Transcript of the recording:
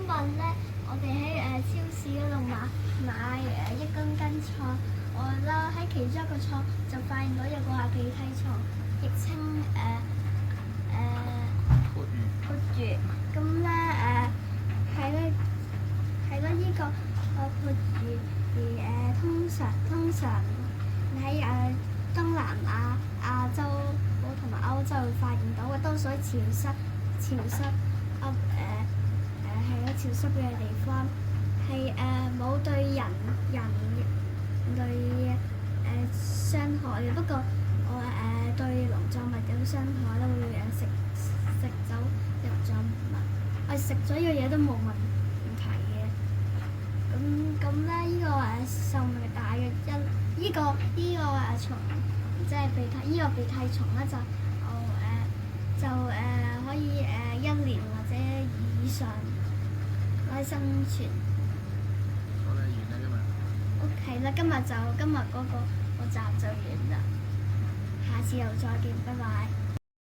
日咧，我哋喺超市嗰度買1公斤菜，我啦喺其中一個菜就發現到有個鼻涕蟲，亦稱潑魚。咁咧係咯，依個潑魚通常喺東南亞洲同埋歐洲會發現到嘅，多數喺潮濕係咯，潮濕嘅地方係冇對人類傷害嘅，不過我對農作物有傷害啦，會食走農作物，我食咗呢個嘢都冇問題嘅。咁咧，呢個壽命大約呢個蟲，即係呢個鼻涕蟲咧就可以1年或者以上可以生存。好啦，完啦OK 啦，今日嗰個集就完啦，下次又再見，拜拜。